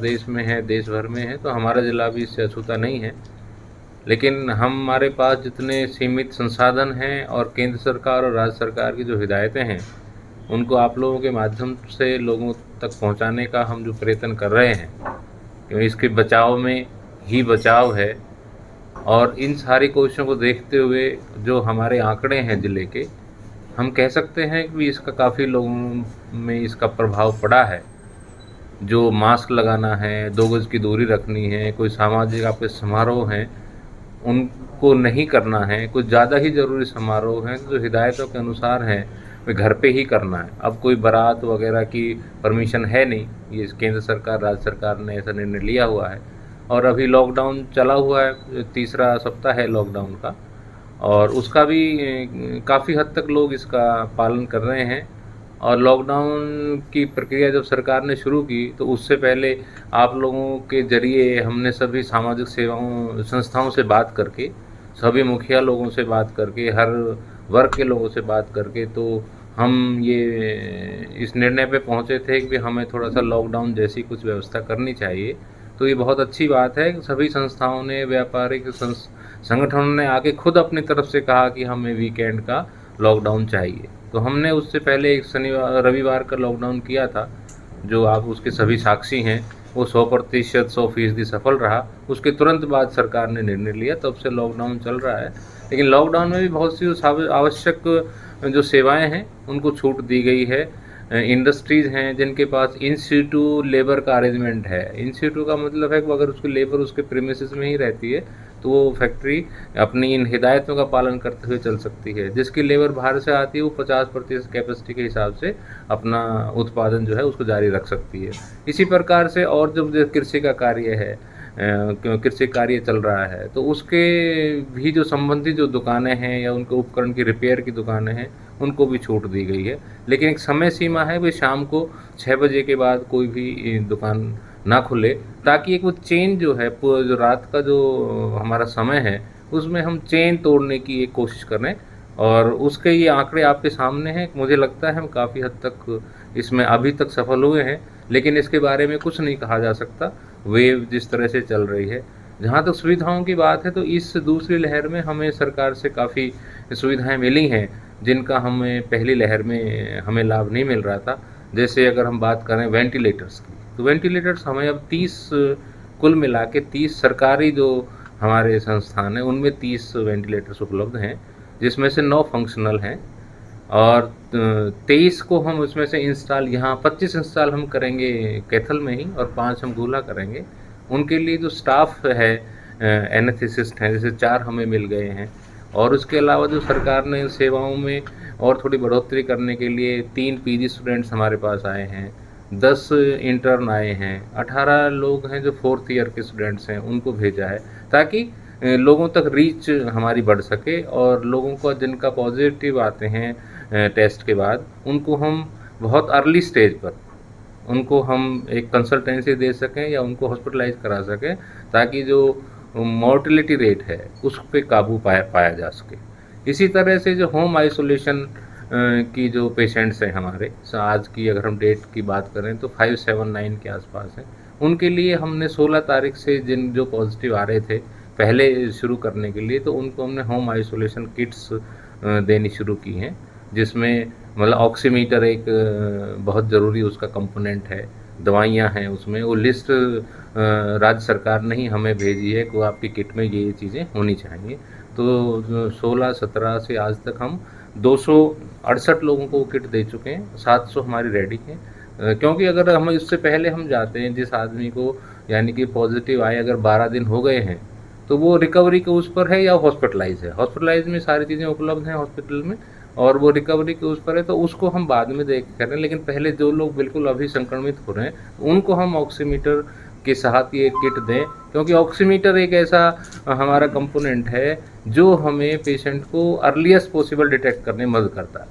प्रदेश में है, देश भर में है, तो हमारा ज़िला भी इससे अछूता नहीं है। लेकिन हमारे पास जितने सीमित संसाधन हैं और केंद्र सरकार और राज्य सरकार की जो हिदायतें हैं, उनको आप लोगों के माध्यम से लोगों तक पहुंचाने का हम जो प्रयत्न कर रहे हैं, क्योंकि इसके बचाव में ही बचाव है। और इन सारी कोशिशों को देखते हुए जो हमारे आंकड़े हैं ज़िले के, हम कह सकते हैं कि इसका काफ़ी लोगों में इसका प्रभाव पड़ा है। जो मास्क लगाना है, 2 गज़ की दूरी रखनी है, कोई सामाजिक आपके समारोह हैं, उनको नहीं करना है, कुछ ज़्यादा ही ज़रूरी समारोह हैं जो हिदायतों के अनुसार हैं, वे घर पे ही करना है। अब कोई बारात वगैरह की परमिशन है नहीं, ये केंद्र सरकार, राज्य सरकार ने ऐसा निर्णय लिया हुआ है। और अभी लॉकडाउन चला हुआ है, तीसरा सप्ताह है लॉकडाउन का, और उसका भी काफ़ी हद तक लोग इसका पालन कर रहे हैं। और लॉकडाउन की प्रक्रिया जब सरकार ने शुरू की, तो उससे पहले आप लोगों के ज़रिए हमने सभी सामाजिक सेवाओं संस्थाओं से बात करके, सभी मुखिया लोगों से बात करके, हर वर्ग के लोगों से बात करके, तो हम ये इस निर्णय पे पहुँचे थे कि हमें थोड़ा-सा लॉकडाउन जैसी कुछ व्यवस्था करनी चाहिए। तो ये बहुत अच्छी बात है कि सभी संस्थाओं ने, व्यापारिक संगठनों ने आके खुद अपनी तरफ से कहा कि हमें वीकेंड का लॉकडाउन चाहिए। तो हमने उससे पहले एक रविवार का लॉकडाउन किया था, जो आप उसके सभी साक्षी हैं। वो 100% 100% सफल रहा। उसके तुरंत बाद सरकार ने निर्णय लिया, तब से लॉकडाउन चल रहा है। लेकिन लॉकडाउन में भी बहुत सी आवश्यक जो सेवाएं हैं उनको छूट दी गई है। इंडस्ट्रीज़ हैं जिनके पास इन सीटू लेबर का अरेंजमेंट है। इन सीटू का मतलब है कि अगर उसकी लेबर उसके प्रीमिसेस में ही रहती है, तो वो फैक्ट्री अपनी इन हिदायतों का पालन करते हुए चल सकती है। जिसकी लेबर बाहर से आती है, वो 50% कैपेसिटी के हिसाब से अपना उत्पादन जो है उसको जारी रख सकती है। इसी प्रकार से और जब कृषि का कार्य है, कृषि कार्य चल रहा है, तो उसके भी जो संबंधित जो दुकानें हैं या उनके उपकरण की रिपेयर की दुकानें हैं, उनको भी छूट दी गई है। लेकिन एक समय सीमा है, भाई शाम को 6 बजे के बाद कोई भी दुकान ना खुले, ताकि एक वो चेन जो है, जो रात का जो हमारा समय है, उसमें हम चेन तोड़ने की एक कोशिश करें। और उसके ये आंकड़े आपके सामने हैं। मुझे लगता है हम काफ़ी हद तक इसमें अभी तक सफल हुए हैं, लेकिन इसके बारे में कुछ नहीं कहा जा सकता, वेव जिस तरह से चल रही है। जहाँ तक सुविधाओं की बात है, तो इस दूसरी लहर में हमें सरकार से काफ़ी सुविधाएं मिली हैं, जिनका हमें पहली लहर में हमें लाभ नहीं मिल रहा था। जैसे अगर हम बात करें वेंटिलेटर्स की, तो वेंटिलेटर्स हमें अब 30 कुल मिला के 30 सरकारी जो हमारे संस्थान हैं, उनमें 30 वेंटिलेटर्स उपलब्ध हैं, जिसमें से 9 फंक्शनल हैं। और 23 को हम उसमें से इंस्टॉल, यहाँ 25 इंस्टॉल हम करेंगे कैथल में ही, और 5 हम गोला करेंगे। उनके लिए जो स्टाफ है, एनेस्थेसिस्ट हैं, जैसे 4 हमें मिल गए हैं। और उसके अलावा जो सरकार ने सेवाओं में और थोड़ी बढ़ोतरी करने के लिए 3 पीजी स्टूडेंट्स हमारे पास आए हैं, 10 इंटर्न आए हैं, 18 लोग हैं जो 4th ईयर के स्टूडेंट्स हैं, उनको भेजा है, ताकि लोगों तक रीच हमारी बढ़ सके। और लोगों को जिनका पॉजिटिव आते हैं टेस्ट के बाद, उनको हम बहुत अर्ली स्टेज पर उनको हम एक कंसल्टेंसी दे सकें या उनको हॉस्पिटलाइज करा सकें, ताकि जो मोर्टेलिटी रेट है उस पे काबू पाया जा सके। इसी तरह से जो होम आइसोलेशन की जो पेशेंट्स हैं हमारे, आज की अगर हम डेट की बात करें तो 579 के आसपास हैं। उनके लिए हमने 16 तारीख से जिन जो पॉजिटिव आ रहे थे पहले शुरू करने के लिए, तो उनको हमने होम आइसोलेशन किट्स देनी शुरू की हैं, जिसमें मतलब ऑक्सीमीटर एक बहुत ज़रूरी उसका कंपोनेंट है, दवाइयाँ हैं उसमें। वो लिस्ट राज्य सरकार ने ही हमें भेजी है कि वो आपकी किट में ये चीज़ें होनी चाहिए। तो 16-17 से आज तक हम 268 लोगों को किट दे चुके हैं, 700 हमारी रेडी हैं। क्योंकि अगर हम इससे पहले हम जाते हैं, जिस आदमी को यानी कि पॉजिटिव आए अगर 12 दिन हो गए हैं, तो वो रिकवरी के उस पर है या हॉस्पिटलाइज है। हॉस्पिटलाइज में सारी चीज़ें उपलब्ध हैं हॉस्पिटल में, और वो रिकवरी के उस पर है, तो उसको हम बाद में देख करें। लेकिन पहले जो लोग बिल्कुल अभी संक्रमित हो रहे हैं, उनको हम ऑक्सीमीटर के साथ ये किट दें, क्योंकि ऑक्सीमीटर एक ऐसा हमारा कंपोनेंट है जो हमें पेशेंट को अर्लीस्ट पॉसिबल डिटेक्ट करने में मदद करता है।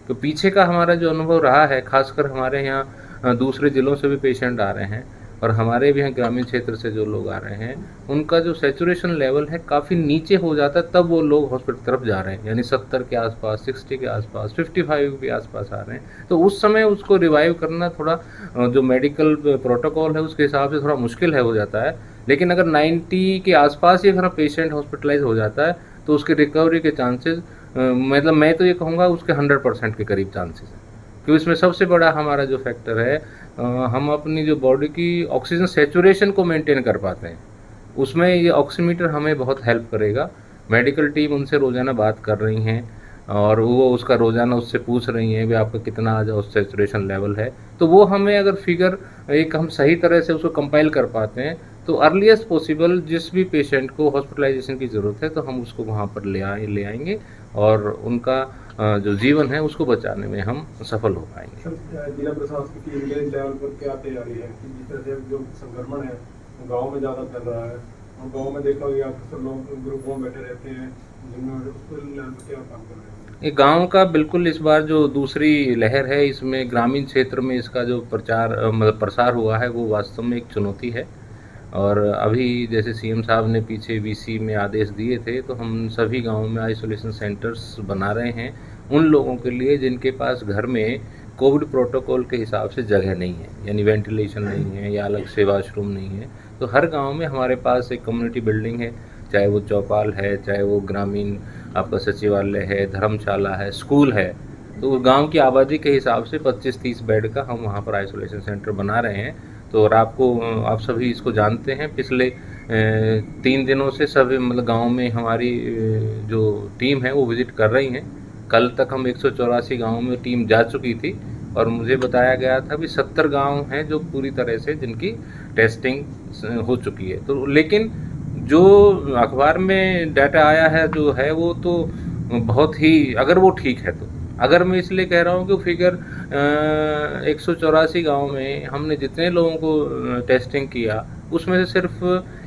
तो पीछे का हमारा जो अनुभव रहा है, खासकर हमारे यहाँ दूसरे ज़िलों से भी पेशेंट आ रहे हैं, और हमारे भी यहाँ ग्रामीण क्षेत्र से जो लोग आ रहे हैं उनका जो सैचुरेशन लेवल है काफ़ी नीचे हो जाता है, तब वो लोग हॉस्पिटल की तरफ जा रहे हैं, यानी 70 के आसपास, 60 के आसपास, 55 के आसपास आ रहे हैं। तो उस समय उसको रिवाइव करना थोड़ा जो मेडिकल प्रोटोकॉल है उसके हिसाब से थोड़ा मुश्किल है हो जाता है। लेकिन अगर 90 के आसपास ही अगर पेशेंट हॉस्पिटलाइज हो जाता है तो उसके रिकवरी के चांसेस, मतलब मैं तो ये कहूँगा उसके 100% के करीब चांसेस हैं। क्योंकि इसमें सबसे बड़ा हमारा जो फैक्टर है, हम अपनी जो बॉडी की ऑक्सीजन सैचुरेशन को मेंटेन कर पाते हैं, उसमें ये ऑक्सीमीटर हमें बहुत हेल्प करेगा। मेडिकल टीम उनसे रोज़ाना बात कर रही हैं और वो उसका रोज़ाना उससे पूछ रही हैं भी आपका कितना आज सैचुरेशन लेवल है। तो वो हमें अगर फिगर एक हम सही तरह से उसको कंपाइल कर पाते हैं तो अर्लीस्ट पॉसिबल जिस भी पेशेंट को हॉस्पिटलाइजेशन की ज़रूरत है तो हम उसको वहाँ पर ले आएंगे और उनका जो जीवन है उसको बचाने में हम सफल हो पाएंगे। जिला प्रशासन की विलेज लेवल पर क्या तैयारी है कि जिस तरह से जो संक्रमण है गांव में ज़्यादा फैल रहा है और गांव में देखा होगा अक्सर लोग ग्रुपों में बैठे रहते हैं, जिनमें क्या काम कर रहे हैं? ये गांव का बिल्कुल इस बार जो दूसरी लहर है इसमें ग्रामीण क्षेत्र में इसका जो मतलब प्रसार हुआ है वो वास्तव में एक चुनौती है। और अभी जैसे सीएम साहब ने पीछे वीसी में आदेश दिए थे तो हम सभी गांवों में आइसोलेशन सेंटर्स बना रहे हैं उन लोगों के लिए जिनके पास घर में कोविड प्रोटोकॉल के हिसाब से जगह नहीं है, यानी वेंटिलेशन नहीं है या अलग से वॉशरूम नहीं है। तो हर गांव में हमारे पास एक कम्युनिटी बिल्डिंग है, चाहे वो चौपाल है, चाहे वो ग्रामीण आपका सचिवालय है, धर्मशाला है, स्कूल है। तो गांव की आबादी के हिसाब से 25-30 बेड का हम वहाँ पर आइसोलेशन सेंटर बना रहे हैं। तो और आप सभी इसको जानते हैं, पिछले 3 दिनों से सभी मतलब गांव में हमारी जो टीम है वो विज़िट कर रही हैं। कल तक हम 184 गाँव में टीम जा चुकी थी और मुझे बताया गया था भी 70 गाँव हैं जो पूरी तरह से जिनकी टेस्टिंग हो चुकी है। तो लेकिन जो अखबार में डाटा आया है जो है वो तो बहुत ही, अगर वो ठीक है तो, अगर मैं इसलिए कह रहा हूँ कि फिगर 184 गाँव में हमने जितने लोगों को टेस्टिंग किया उसमें से सिर्फ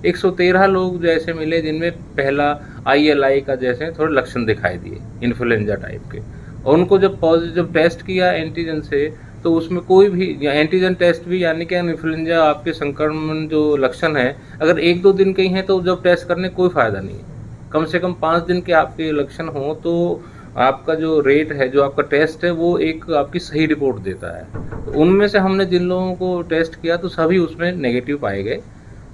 113 लोग जैसे मिले जिनमें पहला ILI का जैसे थोड़े लक्षण दिखाई दिए इन्फ्लुएंजा टाइप के, और उनको जब टेस्ट किया एंटीजन से तो उसमें कोई भी एंटीजन टेस्ट भी, यानी कि इन्फ्लुएंजा आपके संक्रमण जो लक्षण है अगर 1-2 दिन के ही हैं तो जब टेस्ट करने कोई फ़ायदा नहीं है। कम से कम 5 दिन के आपके लक्षण हों तो आपका जो रेट है, जो आपका टेस्ट है वो एक आपकी सही रिपोर्ट देता है। तो उनमें से हमने जिन लोगों को टेस्ट किया तो सभी उसमें नेगेटिव पाए गए,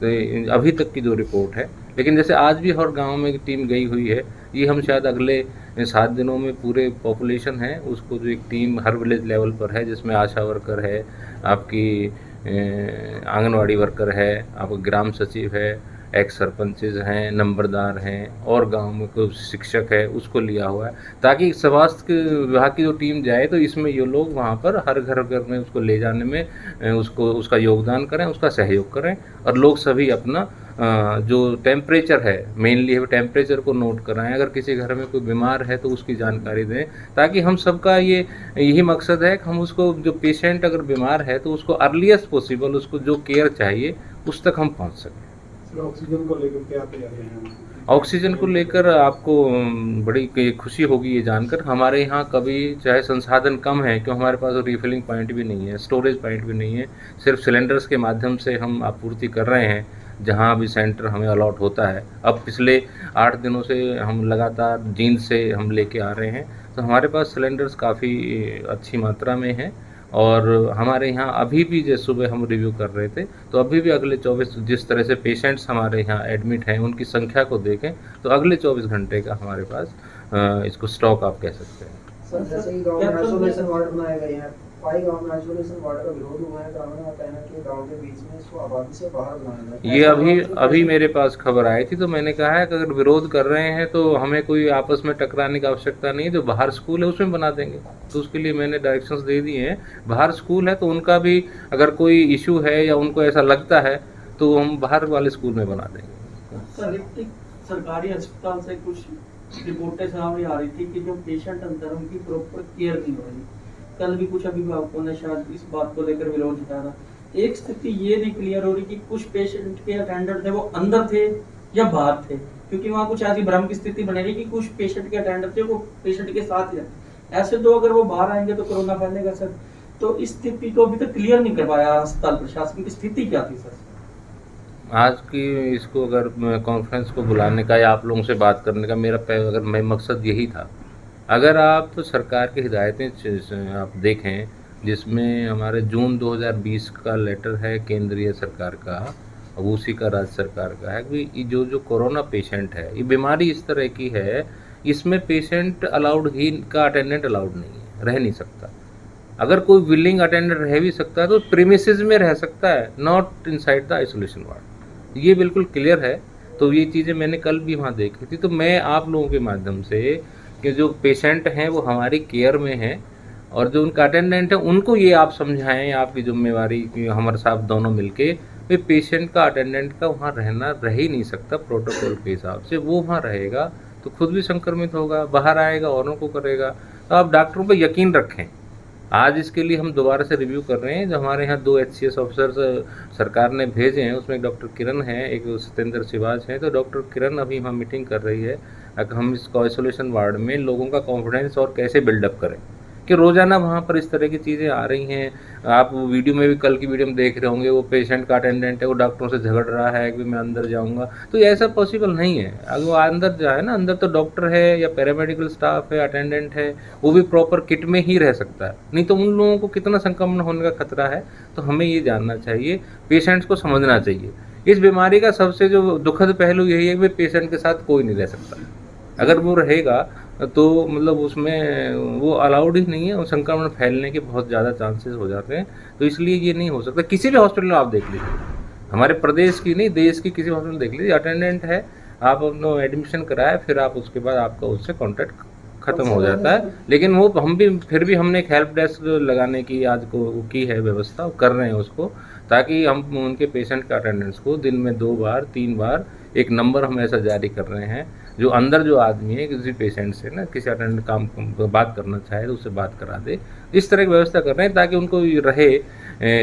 तो अभी तक की जो रिपोर्ट है। लेकिन जैसे आज भी हर गांव में टीम गई हुई है, ये हम शायद अगले 7 दिनों में पूरे पॉपुलेशन है उसको जो एक टीम हर विलेज लेवल पर है जिसमें आशा वर्कर है, आपकी आंगनवाड़ी वर्कर है, आपका ग्राम सचिव है, एक्स सरपंचेज हैं, नंबरदार हैं और गांव में कोई शिक्षक है उसको लिया हुआ है, ताकि स्वास्थ्य विभाग की जो टीम जाए तो इसमें ये लोग वहाँ पर हर घर घर में उसको ले जाने में उसका योगदान करें, उसका सहयोग करें और लोग सभी अपना जो टेम्परेचर है मेनली है टेम्परेचर को नोट कराएं। अगर किसी घर में कोई बीमार है तो उसकी जानकारी दें, ताकि हम सबका यही मकसद है कि हम उसको, जो पेशेंट अगर बीमार है तो उसको अर्लीस्ट पॉसिबल उसको जो केयर चाहिए उस तक हम पहुँच सकें। ऑक्सीजन को लेकर क्या तैयारी है? ऑक्सीजन को लेकर आपको बड़ी खुशी होगी ये जानकर, हमारे यहाँ कभी चाहे संसाधन कम है क्यों हमारे पास रिफिलिंग पॉइंट भी नहीं है, स्टोरेज पॉइंट भी नहीं है, सिर्फ सिलेंडर्स के माध्यम से हम आपूर्ति कर रहे हैं जहाँ भी सेंटर हमें अलॉट होता है। अब पिछले 8 दिनों से हम लगातार जींद से हम लेके आ रहे हैं, तो हमारे पास सिलेंडर्स काफ़ी अच्छी मात्रा में हैं। और हमारे यहाँ अभी भी जैसे सुबह हम रिव्यू कर रहे थे तो अभी भी अगले 24 जिस तरह से पेशेंट्स हमारे यहाँ एडमिट हैं उनकी संख्या को देखें तो अगले 24 घंटे का हमारे पास इसको स्टॉक आप कह सकते हैं। सर जैसे कि गांव में आइसोलेशन वार्ड बनाए गए हैं, कई गांव में आइसोलेशन वार्ड का विरोध हुआ है, ग्रामीणों का कहना है कि गांव के बीच में इसको आबादी से बाहर बनाया जाए। ये अभी मेरे पास खबर आई थी तो मैंने कहा है कि अगर विरोध कर रहे हैं तो हमें कोई आपस में टकराने की आवश्यकता नहीं है, जो बाहर स्कूल है उसमें बना देंगे। तो उसके लिए मैंने डायरेक्शंस दे दिए हैं, बाहर स्कूल है तो उनका भी अगर कोई इशू है या उनको ऐसा लगता है तो हम बाहर वाले स्कूल में बना देंगे। सरकारी अस्पताल से कुछ रिपोर्टें सामने आ रही थी कि जो पेशेंट अंदर उनकी प्रॉपर केयर नहीं हो रही। कल भी कुछ अभिभावकों ने शायद इस बात को लेकर विरोध जताया। एक स्थिति ये नहीं क्लियर हो रही कि कुछ पेशेंट के अटेंडर थे वो अंदर थे या बाहर थे, क्योंकि वहाँ कुछ ऐसी भ्रम की स्थिति बने रही कि कुछ पेशेंट के अटेंडर थे वो पेशेंट के साथ ही रहते। ऐसे तो अगर वो बाहर आएंगे तो कोरोना फैलेगा सर। तो इस स्थिति को अभी तक क्लियर नहीं कर पाया अस्पताल प्रशासन की। स्थिति क्या थी सर? आज की इसको अगर कॉन्फ्रेंस को बुलाने का या आप लोगों से बात करने का अगर मैं मकसद यही था। अगर आप सरकार की हिदायतें आप देखें, जिसमें हमारे जून 2020 का लेटर है केंद्रीय सरकार का, अब उसी का राज्य सरकार का है कि ये जो कोरोना पेशेंट है, ये बीमारी इस तरह की है, इसमें पेशेंट अलाउड ही का अटेंडेंट अलाउड नहीं है, रह नहीं सकता। अगर कोई विलिंग अटेंडेंट रह भी सकता है तो प्रीमिसेस में रह सकता है, not inside the isolation ward. ये बिल्कुल क्लियर है। तो ये चीज़ें मैंने कल भी वहाँ देखी थी। तो मैं आप लोगों के माध्यम से कि जो पेशेंट हैं वो हमारी केयर में हैं और जो उनका अटेंडेंट है उनको ये आप समझाएं, आपकी जिम्मेवारी कि हमारे साथ दोनों मिलके वे पेशेंट का अटेंडेंट का वहाँ रहना रह ही नहीं सकता प्रोटोकॉल के हिसाब से। वो वहाँ रहेगा तो खुद भी संक्रमित होगा, बाहर आएगा, औरों को करेगा। तो आप डॉक्टरों पर यकीन रखें। आज इसके लिए हम दोबारा से रिव्यू कर रहे हैं। जो हमारे यहाँ 2 HCS ऑफिसर्स सरकार ने भेजे हैं, उसमें एक डॉक्टर किरण है, एक सत्येंद्र शिवाज है। तो डॉक्टर किरण अभी वहाँ मीटिंग कर रही है कि हम इस आइसोलेशन वार्ड में लोगों का कॉन्फिडेंस और कैसे बिल्डअप करें, कि रोज़ाना वहाँ पर इस तरह की चीज़ें आ रही हैं। आप वीडियो में भी, कल की वीडियो में देख रहे होंगे, वो पेशेंट का अटेंडेंट है, वो डॉक्टरों से झगड़ रहा है कि मैं अंदर जाऊँगा। तो ऐसा पॉसिबल नहीं है। अगर वो अंदर जाए ना, अंदर तो डॉक्टर है या पैरामेडिकल स्टाफ है, अटेंडेंट है, वो भी प्रॉपर किट में ही रह सकता है। नहीं तो उन लोगों को कितना संक्रमण होने का खतरा है। तो हमें ये जानना चाहिए, पेशेंट्स को समझना चाहिए। इस बीमारी का सबसे जो दुखद पहलू यही है कि पेशेंट के साथ कोई नहीं रह सकता। अगर वो रहेगा तो मतलब उसमें वो अलाउड ही नहीं है और संक्रमण फैलने के बहुत ज़्यादा चांसेस हो जाते हैं। तो इसलिए ये नहीं हो सकता। किसी भी हॉस्पिटल में आप देख लीजिए, हमारे प्रदेश की नहीं, देश की किसी हॉस्पिटल देख लीजिए, अटेंडेंट है, आप अपना एडमिशन कराए, फिर आप उसके बाद आपका उससे कॉन्टैक्ट ख़त्म हो जाता है। लेकिन वो हम भी फिर भी हमने एक हेल्प डेस्क लगाने की आज को की है व्यवस्था, कर रहे हैं उसको, ताकि हम उनके पेशेंट का अटेंडेंस को दिन में 2 बार 3 बार एक नंबर हम ऐसा जारी कर रहे हैं, जो अंदर जो आदमी है किसी पेशेंट से ना, किसी अटेंडेंट काम बात करना चाहे तो उससे बात करा दे। इस तरह की व्यवस्था कर रहे हैं ताकि उनको रहे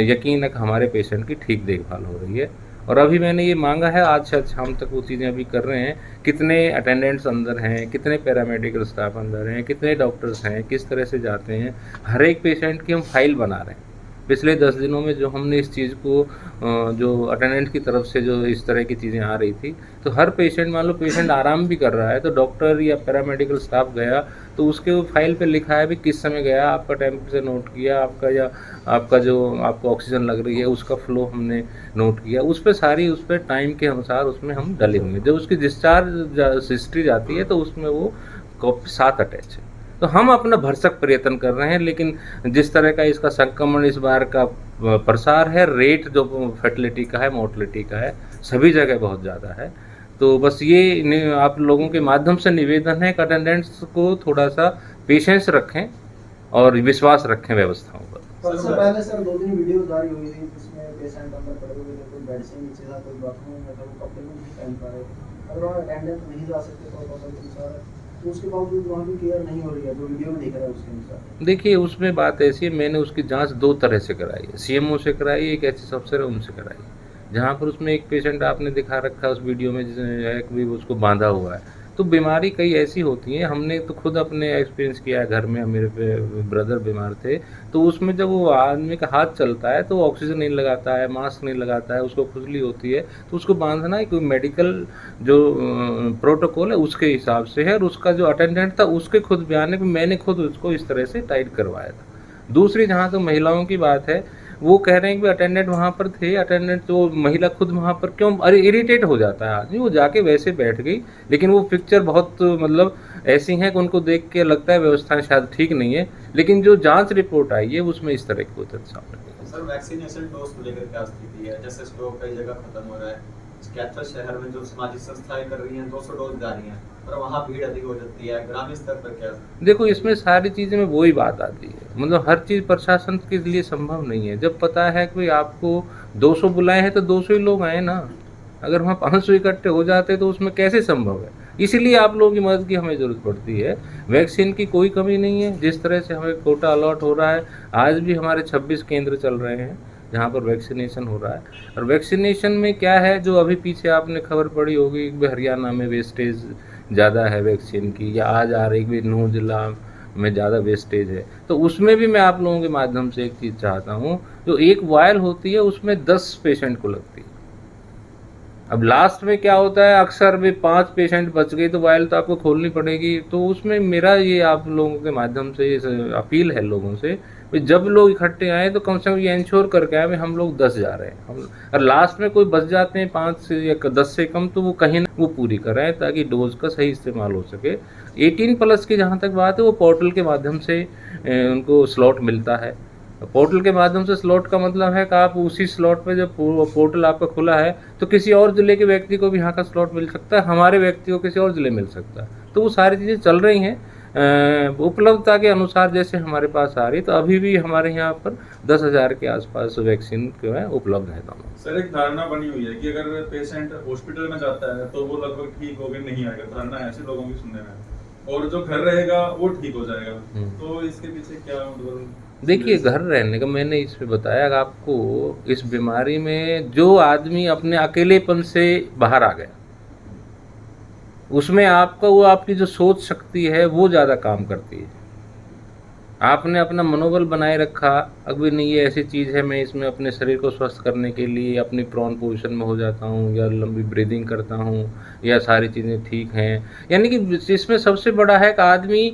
यकीन है कि हमारे पेशेंट की ठीक देखभाल हो रही है। और अभी मैंने ये मांगा है, आज शाम तक वो चीज़ें अभी कर रहे हैं, कितने अटेंडेंट्स अंदर हैं, कितने पैरामेडिकल स्टाफ अंदर हैं, कितने डॉक्टर्स हैं, किस तरह से जाते हैं, हर एक पेशेंट की हम फाइल बना रहे हैं। पिछले 10 दिनों में जो हमने इस चीज़ को जो अटेंडेंट की तरफ से जो इस तरह की चीज़ें आ रही थी, तो हर पेशेंट, मान लो पेशेंट आराम भी कर रहा है तो डॉक्टर या पैरामेडिकल स्टाफ गया तो उसके वो फाइल पे लिखा है भी किस समय गया, आपका टेम्परेचर नोट किया, आपका या आपका जो आपको ऑक्सीजन लग रही है उसका फ्लो हमने नोट किया, उस पर सारी उस पर टाइम के अनुसार उसमें हम डले हुए। जब उसकी डिस्चार्ज हिस्ट्री जाती है तो उसमें वो कॉपी साथ अटैच है। तो हम अपना भरसक प्रयत्न कर रहे हैं, लेकिन जिस तरह का इसका संक्रमण इस बार का प्रसार है, रेट जो फर्टिलिटी का है, मोर्टलिटी का है, सभी जगह बहुत ज़्यादा है। तो बस ये आप लोगों के माध्यम से निवेदन है कि अटेंडेंट्स को थोड़ा सा पेशेंस रखें और विश्वास रखें व्यवस्थाओं पर। सबसे पहले सर 2 दिन वीडियो जारी हुई थी जिसमें पेशेंट अंदर पड़े हुए थे, कोई बेड से नीचे था, कोई बाथरूम में था, वो कपड़े में नहीं पहन पा रहे थे। अगर वहाँ अटेंडेंट नहीं जा सकते प्रोटोकॉल के अनुसार, तो उसके बावजूद वहाँ भी केयर नहीं हो रही है, जो वीडियो में दिख रहा है उसके अनुसार। देखिए, उसमें बात ऐसी है, मैंने उसकी जांच 2 तरह से कराई है, CMO से कराई, एक HCS अफसर है उनसे कराई। जहाँ पर उसमें एक पेशेंट आपने दिखा रखा है उस वीडियो में है कि उसको बांधा हुआ है। तो बीमारी कई ऐसी होती हैं, हमने तो खुद अपने एक्सपीरियंस किया है घर में, मेरे ब्रदर बीमार थे, तो उसमें जब वो आदमी का हाथ चलता है तो ऑक्सीजन नहीं लगाता है, मास्क नहीं लगाता है, उसको खुजली होती है, तो उसको बांधना कोई मेडिकल जो प्रोटोकॉल है उसके हिसाब से है। और उसका जो अटेंडेंट था उसके खुद बयान है कि मैंने खुद उसको इस तरह से टाइट करवाया था। दूसरी जहाँ तो महिलाओं की बात है, वो कह रहे हैं कि अटेंडेंट वहाँ पर थे, अटेंडेंट तो महिला खुद वहाँ पर क्यों, अरे इरिटेट हो जाता है आदमी, वो जाके वैसे बैठ गई, लेकिन वो पिक्चर बहुत मतलब ऐसी हैं कि उनको देख के लगता है व्यवस्थाएं शायद ठीक नहीं है, लेकिन जो जांच रिपोर्ट आई है उसमें इस तरह की तथ्य सामने आई है। सर, वैक्सीनेशन डोज को लेकर क्या स्थिति है? जैसे स्टॉक कई जगह खत्म हो रहा है, कैथल शहर में जो सामाजिक संस्थाएं कर रही हैं 200 डोज जा रही हैं, पर वहाँ भीड़ अधिक हो जाती है, ग्रामीण स्तर पर क्या? देखो, इसमें सारी चीज़ें में वही बात आती है, मतलब हर चीज़ प्रशासन के लिए संभव नहीं है। जब पता है कि आपको 200 बुलाए हैं तो 200 ही लोग आए ना, अगर वहाँ 500 इकट्ठे हो जाते तो उसमें कैसे संभव है? इसीलिए आप लोगों की मदद की हमें ज़रूरत पड़ती है। वैक्सीन की कोई कमी नहीं है, जिस तरह से हमें कोटा अलॉट हो रहा है, आज भी हमारे 26 केंद्र चल रहे हैं जहाँ पर वैक्सीनेशन हो रहा है। और वैक्सीनेशन में क्या है, जो अभी पीछे आपने खबर पड़ी होगी कि हरियाणा में वेस्टेज ज़्यादा है वैक्सीन की, या आज आ रही कि नूह जिला में ज़्यादा वेस्टेज है, तो उसमें भी मैं आप लोगों के माध्यम से एक चीज़ चाहता हूँ, जो एक वायल होती है उसमें 10 पेशेंट को लगती है। अब लास्ट में क्या होता है, अक्सर भी 5 पेशेंट बच गए तो वायल तो आपको खोलनी पड़ेगी। तो उसमें मेरा ये आप लोगों के माध्यम से ये अपील है लोगों से, भाई जब लोग इकट्ठे आए तो कम से कम ये इंश्योर करके आए भाई हम लोग 10 जा रहे हैं, हम और लास्ट में कोई बच जाते हैं 5 से या 10 से कम, तो वो कहीं ना वो पूरी कराएं ताकि डोज का सही इस्तेमाल हो सके। 18+ की जहाँ तक बात है, वो पोर्टल के माध्यम से उनको स्लॉट मिलता है। पोर्टल के माध्यम से स्लॉट का मतलब है कि आप उसी स्लॉट पे जब पोर्टल आपका खुला है तो किसी और ज़िले के व्यक्ति को भी यहाँ का स्लॉट मिल सकता है, हमारे व्यक्ति को किसी और ज़िले मिल सकता है। तो वो सारी चीज़ें चल रही हैं उपलब्धता के अनुसार जैसे हमारे पास आ रही। तो अभी भी हमारे यहाँ पर 10,000 के आसपास वैक्सीन जो है उपलब्ध है दोनों। सर एक धारणा बनी हुई है कि अगर पेशेंट हॉस्पिटल में जाता है तो वो लगभग ठीक होकर नहीं आएगा, धारणा ऐसे लोगों की सुनने में, और जो घर रहेगा वो ठीक हो जाएगा। तो इसके पीछे क्या मतलब? देखिए, घर रहने का मैंने इस पे बताया आपको, इस बीमारी में जो आदमी अपने अकेलेपन से बाहर आ गया उसमें आपका वो आपकी जो सोच शक्ति है वो ज़्यादा काम करती है। आपने अपना मनोबल बनाए रखा, अभी नहीं ये ऐसी चीज़ है, मैं इसमें अपने शरीर को स्वस्थ करने के लिए अपनी प्रोन पोजीशन में हो जाता हूँ या लंबी ब्रीदिंग करता हूँ या सारी चीज़ें ठीक हैं। यानी कि इसमें सबसे बड़ा है कि आदमी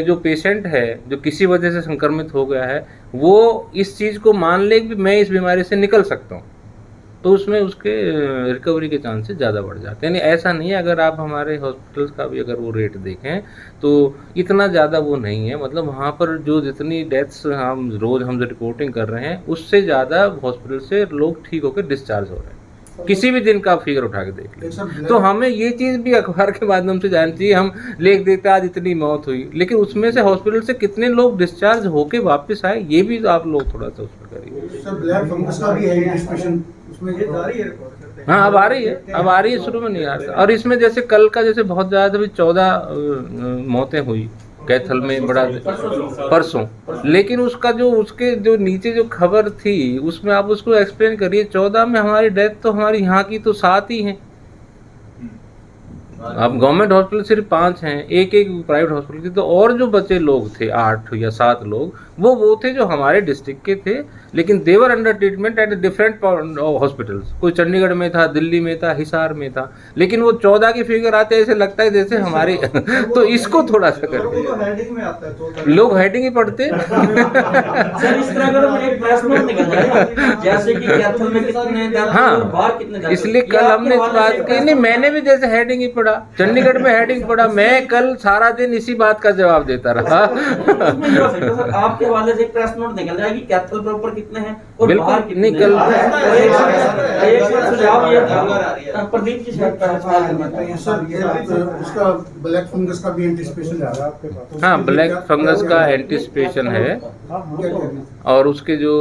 जो पेशेंट है जो किसी वजह से संक्रमित हो गया है वो इस चीज़ को मान ले कि मैं इस बीमारी से निकल सकता हूँ, तो उसमें उसके रिकवरी के चांसेस ज़्यादा बढ़ जाते हैं। यानी ऐसा नहीं है, अगर आप हमारे हॉस्पिटल्स का भी अगर वो रेट देखें तो इतना ज़्यादा वो नहीं है, मतलब वहाँ पर जो जितनी डेथ्स हम रोज़ जो रिपोर्टिंग कर रहे हैं उससे ज़्यादा हॉस्पिटल से लोग ठीक होकर डिस्चार्ज हो रहे हैं। किसी भी दिन का फिगर उठा के देख लें। तो हमें ये चीज़ भी अखबार के माध्यम से जाननी चाहिए, हम लिख देते आज इतनी मौत हुई, लेकिन उसमें से हॉस्पिटल से कितने लोग डिस्चार्ज होके वापस आए ये भी आप लोग थोड़ा सा उसमें करिए। सर ब्लैक फंगस का भी है एंटिसिपेशन उसमें हाँ अब आ रही है, शुरू में नहीं आ रहा। और इसमें जैसे कल का जैसे बहुत ज़्यादा अभी 14 मौतें हुई कैथल में, बड़ा परसों, लेकिन उसका जो उसके जो नीचे जो खबर थी उसमें आप उसको एक्सप्लेन करिए। 14 में हमारी डेथ तो हमारी यहाँ की तो 7 ही हैं। अब गवर्नमेंट हॉस्पिटल सिर्फ 5 हैं, एक प्राइवेट हॉस्पिटल की, तो और जो बचे लोग थे 8 या 7 लोग वो थे जो हमारे डिस्ट्रिक्ट के थे, लेकिन they were under treatment at different hospitals. कोई चंडीगढ़ में था, दिल्ली में था, हिसार में था, लेकिन वो 14 की फिगर आते ऐसे लगता है जैसे हमारी तो इसको थोड़ा सा करके लोग हेडिंग ही पढ़ते हाँ, इसलिए कल हमने इस बात की नहीं, मैंने भी जैसे हेडिंग ही पढ़ा, चंडीगढ़ में हेडिंग पढ़ा, मैं कल सारा दिन इसी बात का जवाब देता रहा। आपके हवाले से एक प्रेस नोट निकल जाएगी कैथल प्रॉपर कितने हैं और बिल्कुल बाहर कितने निकल एक सुझाव ये था प्रदीप जी उसका ब्लैक फंगस का भी एंटिसिपेशन है आपके पास? हाँ, ब्लैक फंगस का एंटिसिपेशन है, और उसके जो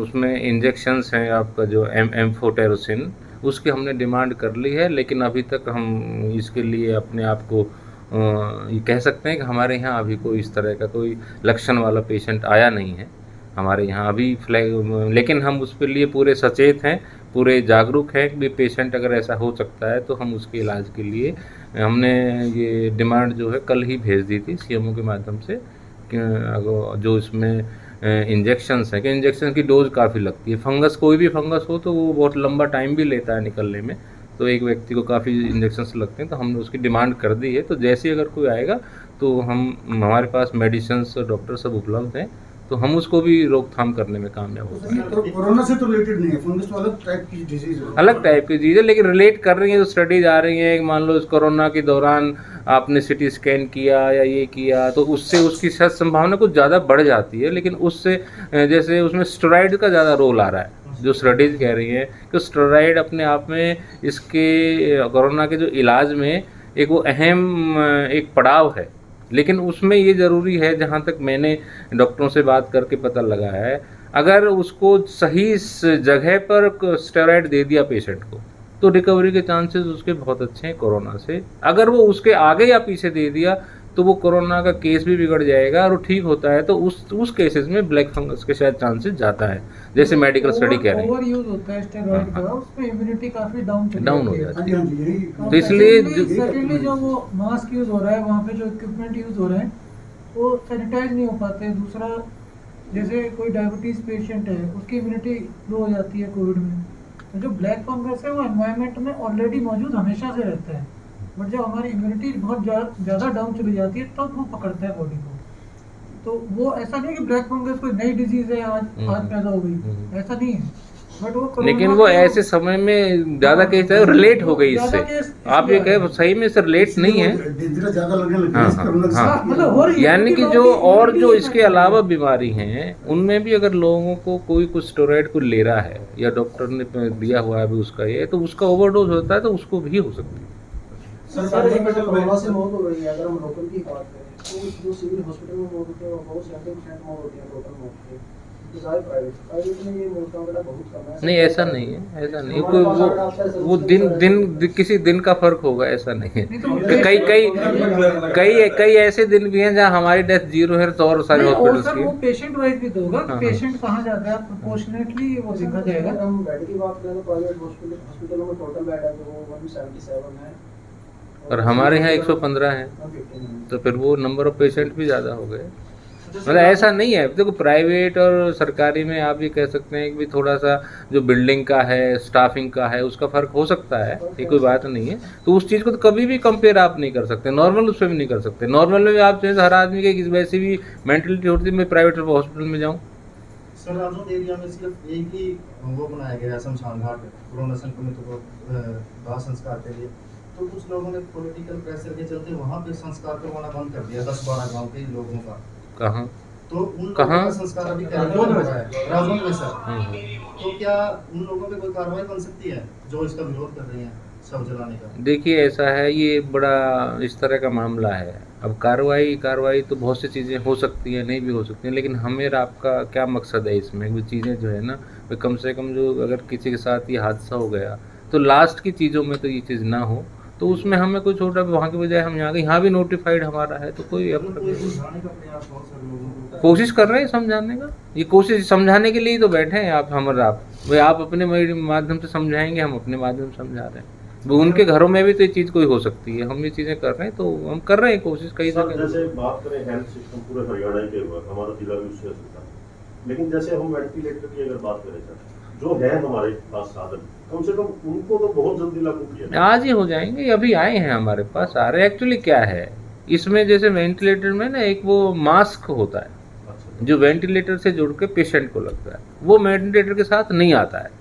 उसमें इंजेक्शंस हैं आपका जो एम्फोटेरोसिन उसकी हमने डिमांड कर ली है, लेकिन अभी तक हम इसके लिए अपने आप को ये कह सकते हैं कि हमारे यहाँ अभी कोई इस तरह का कोई लक्षण वाला पेशेंट आया नहीं है हमारे यहाँ अभी लेकिन हम उसके लिए पूरे सचेत हैं, पूरे जागरूक हैं कि पेशेंट अगर ऐसा हो सकता है तो हम उसके इलाज के लिए हमने ये डिमांड जो है कल ही भेज दी थी CMO के माध्यम से, जो इसमें इंजेक्शंस हैं कि इंजेक्शन की डोज काफ़ी लगती है। फंगस कोई भी फंगस हो तो वो बहुत लंबा टाइम भी लेता है निकलने में, तो एक व्यक्ति को काफ़ी इंजेक्शंस लगते हैं, तो हमने उसकी डिमांड कर दी है। तो जैसे अगर कोई आएगा तो हमारे पास मेडिसिन्स और डॉक्टर सब उपलब्ध हैं, तो हम उसको भी रोकथाम करने में कामयाब हो पाएंगे। तो कोरोना से तो रिलेटेड नहीं है, फंगस तो अलग टाइप की डिजीज है, अलग टाइप की चीज़ है, लेकिन रिलेट कर रही है, जो स्टडीज आ रही हैं, मान लो इस कोरोना के दौरान आपने CT स्कैन किया या ये किया तो उससे उसकी शायद संभावना कुछ ज़्यादा बढ़ जाती है, लेकिन उससे जैसे उसमें स्टेरॉइड का ज़्यादा रोल आ रहा है, जो स्टडीज़ कह रही हैं कि स्टेरॉइड अपने आप में इसके कोरोना के जो इलाज में एक वो अहम एक पड़ाव है, लेकिन उसमें ये ज़रूरी है, जहाँ तक मैंने डॉक्टरों से बात करके पता लगा है, अगर उसको सही जगह पर स्टेरॉइड दे दिया पेशेंट को तो रिकवरी के चांसेस उसके बहुत अच्छे हैं कोरोना से। अगर वो उसके आगे या पीछे दे दिया तो वो कोरोना का केस भी बिगड़ जाएगा, और वो ठीक होता है तो उस केसेस में ब्लैक फंगस के शायद चांसेस ज़्यादा है, जैसे मेडिकल स्टडी कह रही है। ओवर यूज होता है स्टेरॉइड का, उसमें इम्यूनिटी काफी डाउन हो जाती है। तो इसलिए सेकेंडली जो वो मास्क यूज हो रहा है, वहाँ पे जो इक्विपमेंट यूज हो रहे हैं वो सैनिटाइज नहीं हो पाते। दूसरा, जैसे कोई डायबिटीज़ पेशेंट है, उसकी इम्यूनिटी लो हो जाती है कोविड में। तो जो ब्लैक फंगस है वो एनवायरनमेंट में ऑलरेडी मौजूद हमेशा से रहता है, बट जब हमारी इम्यूनिटी बहुत ज़्यादा डाउन चली जाती है तब वो पकड़ता है बॉडी को। तो वो ऐसा नहीं कि ब्लैक फंगस कोई नई डिजीज़ है आज पैदा हो गई, ऐसा नहीं है। बट वो लेकिन वो ऐसे समय में ज़्यादा केस है, रिलेट हो गई इससे। आप ये कहे सही में इससे रिलेट नहीं है। डेंजरस ज्यादा लगने लगी हाँ, है, इसका मतलब हाँ। मतलब हो रही है, यानी कि क्योंकि जो लोगों की और जो immunity इसके अलावा बीमारी हैं उनमें भी अगर लोगों को कोई कुछ स्टेरॉइड को ले रहा है या डॉक्टर ने दिया हुआ है अभी उसका ये, तो उसका ओवरडोज होता है तो उसको भी हो सकती है। सर कोरोना से मौत हो रही है, अगर हम लोकल की बात करें तो जो सिविल हॉस्पिटल में मौत होती है वो 70% मौत होती है टोटल मौत की। प्राइवेट में ये मौतों का बहुत कम है। नहीं, ऐसा नहीं है, ऐसा नहीं है। कोई वो दिन किसी दिन का फर्क होगा, ऐसा नहीं है। कई ऐसे दिन भी हैं जहाँ हमारी डेथ 0 है तो और सारे हॉस्पिटल्स सर की। वो पेशेंट वाइज भी तो होगा, हाँ, पेशेंट कहाँ जाता है प्रोपोर्शनेटली वो देखा जाएगा। अगर हम बेड की बात करें तो प्राइवेट हॉस्पिटलों में टोटल बेड है जो 177 है, और हमारे यहाँ 115 है, 115 है। तो फिर वो नंबर ऑफ पेशेंट भी ज़्यादा हो गए। मतलब ऐसा नहीं है। देखो प्राइवेट और सरकारी में आप ये कह सकते हैं कि भी थोड़ा सा जो बिल्डिंग का है, स्टाफिंग का है, उसका फ़र्क हो सकता है, ये कोई बात नहीं है। तो उस चीज़ को तो कभी भी कंपेयर आप नहीं कर सकते, नॉर्मल उसमें भी नहीं कर सकते। नॉर्मल में भी आप चाहें तो हर आदमी की वैसी भी मेंटलिटी होती है मैं प्राइवेट हॉस्पिटल में जाऊँ। सर राजौंद एरिया में सिर्फ एक ही वो बनाया गया है शमशान घाट कोरोना संक्रमितों को दाह संस्कार के लिए, तो कुछ लोगों ने पॉलिटिकल प्रेशर के चलते वहाँ पे संस्कार करवाना बंद कर दिया 10-12 गांव के लोगों का। कहाँ? तो उन लोगों का संस्कार अभी राजौंद में है, राजौंद में सर। तो क्या उन लोगों पे कोई कार्रवाई बन सकती है जो इसका विरोध कर रही हैं शव जलाने का? देखिए ऐसा है, ये बड़ा इस तरह का मामला है। अब कार्रवाई तो बहुत सी चीज़ें हो सकती हैं, नहीं भी हो सकती हैं, लेकिन हमें आपका क्या मकसद है इसमें? वो चीज़ें जो है ना, वो कम से कम जो अगर किसी के साथ ये हादसा हो गया तो लास्ट की चीज़ों में तो ये चीज़ ना हो, तो उसमें हमें कोई छोटा वहाँ के बजाय हम यहाँ भी नोटिफाइड हमारा है, तो कोई कोशिश कर रहे हैं समझाने का। ये कोशिश समझाने के लिए तो बैठे हैं आप आप अपने माध्यम से समझाएंगे, हम अपने माध्यम से समझा रहे हैं। वो उनके घरों में भी तो ये चीज़ कोई हो सकती है, हम ये चीज़ें कर रहे हैं, तो हम कर रहे हैं कोशिश कई जगह। जैसे बात करें हेल्थ सिस्टम पूरे हरियाणा के हुआ, हमारा जिला भी उससे होता है, लेकिन जैसे हम वेंटिलेटर की अगर बात करें सर, जो है हमारे पास साधन, कम से कम उनको तो बहुत जल्दी लागू किया। आज ही हो जाएंगे, अभी आए हैं हमारे पास आ रहे। एक्चुअली क्या है इसमें, जैसे वेंटिलेटर में ना एक वो मास्क होता है जो वेंटिलेटर से जुड़ के पेशेंट को लगता है, वो वेंटिलेटर के साथ नहीं आता है।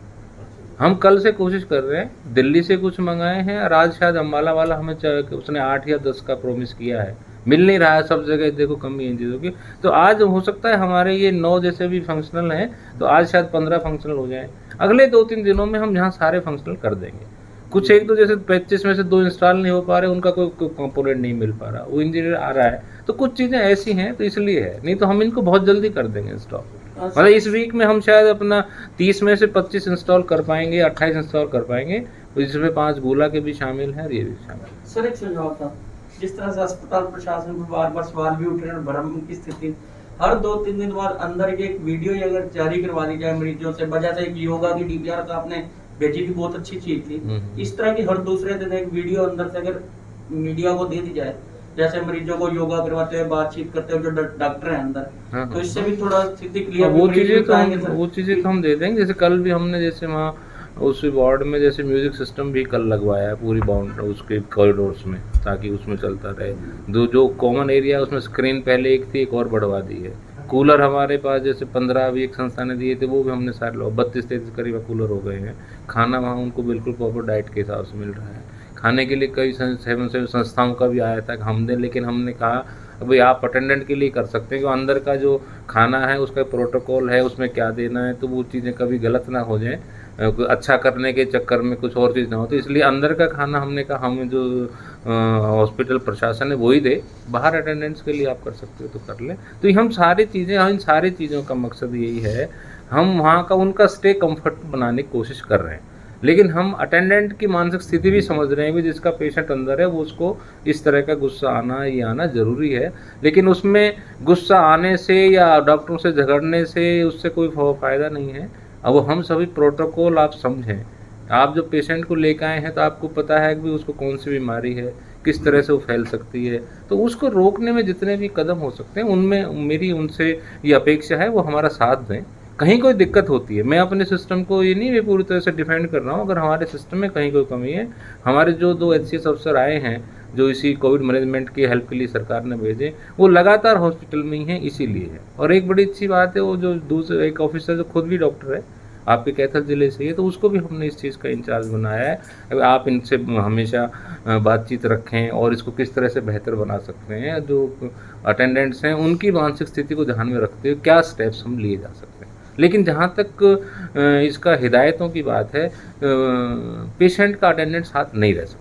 हम कल से कोशिश कर रहे हैं, दिल्ली से कुछ मंगाए हैं और आज शायद अम्बाला वाला हमें उसने 8 या 10 का प्रॉमिस किया है, मिल नहीं रहा है सब जगह, देखो कमी है इन चीज़ों की। तो आज हो सकता है हमारे ये 9 जैसे भी फंक्शनल हैं, तो आज शायद 15 फंक्शनल हो जाएं। अगले 2-3 दिनों में हम यहाँ सारे फंक्शनल कर देंगे। कुछ एक तो जैसे 25 में से 2 इंस्टॉल नहीं हो पा रहे, उनका कोई कंपोनेंट नहीं मिल पा रहा, वो इंजीनियर आ रहा है, तो कुछ चीज़ें ऐसी हैं तो इसलिए है, नहीं तो हम इनको बहुत जल्दी कर देंगे इंस्टॉल। मतलब इस वीक में हम शायद अपना 30 में से 25 इंस्टॉल कर पाएंगे, 28 इंस्टॉल कर पाएंगे, जिसमें 5 गोला के भी शामिल हैं और ये भी शामिल है। सर एक सुझाव था, जिस तरह से अस्पताल प्रशासन को बार बार सवाल भी उठ रहे हैं, भ्रम की स्थिति, हर 2-3 दिन बाद अंदर एक वीडियो अगर जारी करवा दी जाए मरीजों से, बजाय से योगा की डीपीआर तो आपने भेजी थी, बहुत अच्छी चीज थी, इस तरह की हर दूसरे दिन एक वीडियो अंदर से अगर मीडिया को दे दी जाए, जैसे मरीजों को योगा करवाते हुए बातचीत करते हुए जो डॉक्टर हैं अंदर, तो इससे भी थोड़ा स्थिति क्लियर। वो चीज़ें तो हम दे देंगे। जैसे कल भी हमने जैसे वहाँ उस वार्ड में जैसे म्यूजिक सिस्टम भी कल लगवाया है पूरी बाउंड उसके कॉरिडोर्स में, ताकि उसमें चलता रहे। जो कॉमन एरिया उसमें स्क्रीन पहले एक थी, एक और बढ़वा दी है। कूलर हमारे पास जैसे 15 अभी एक संस्था ने दिए थे, वो भी हमने सारे लोग 32-33 करीब कूलर हो गए हैं। खाना वहाँ उनको बिल्कुल प्रॉपर डाइट के हिसाब से मिल रहा है। खाने के लिए कई संस्थाओं का भी आया था कि हम दें, लेकिन हमने कहा भाई आप अटेंडेंट के लिए कर सकते हैं कि अंदर का जो खाना है उसका प्रोटोकॉल है, उसमें क्या देना है, तो वो चीज़ें कभी गलत ना हो जाए, अच्छा करने के चक्कर में कुछ और चीज़ ना हो। तो इसलिए अंदर का खाना हमने कहा हम जो हॉस्पिटल प्रशासन है वही दे, बाहर अटेंडेंट्स के लिए आप कर सकते हो तो कर लें। तो हम सारी चीज़ें, इन सारी चीज़ों का मकसद यही है, हम वहाँ का उनका स्टे कम्फर्ट बनाने की कोशिश कर रहे हैं, लेकिन हम अटेंडेंट की मानसिक स्थिति भी समझ रहे हैं कि जिसका पेशेंट अंदर है वो उसको इस तरह का गुस्सा आना, ये आना ज़रूरी है, लेकिन उसमें गुस्सा आने से या डॉक्टरों से झगड़ने से उससे कोई फ़ायदा नहीं है। अब हम सभी प्रोटोकॉल आप समझें, आप जब पेशेंट को लेकर आए हैं तो आपको पता है कि उसको कौन सी बीमारी है, किस तरह से वो फैल सकती है। तो उसको रोकने में जितने भी कदम हो सकते हैं उनमें मेरी उनसे ये अपेक्षा है वो हमारा साथ दें। कहीं कोई दिक्कत होती है, मैं अपने सिस्टम को ये नहीं मैं पूरी तरह से डिफेंड कर रहा हूँ, अगर हमारे सिस्टम में कहीं कोई कमी है, हमारे जो 2 HCS अफसर आए हैं जो इसी कोविड मैनेजमेंट की हेल्प के लिए सरकार ने भेजे, वो लगातार हॉस्पिटल में ही हैं, इसीलिए है। और एक बड़ी अच्छी बात है वो जो दूसरे एक ऑफिसर जो खुद भी डॉक्टर है आपके कैथल ज़िले से है, तो उसको भी हमने इस चीज़ का इंचार्ज बनाया है। आप इनसे हमेशा बातचीत रखें और इसको किस तरह से बेहतर बना सकते हैं, जो अटेंडेंट्स हैं उनकी मानसिक स्थिति को ध्यान में रखते हुए क्या स्टेप्स हम लिए जा सकते हैं। लेकिन जहाँ तक इसका हिदायतों की बात है, पेशेंट का अटेंडेंट साथ नहीं रह सकता।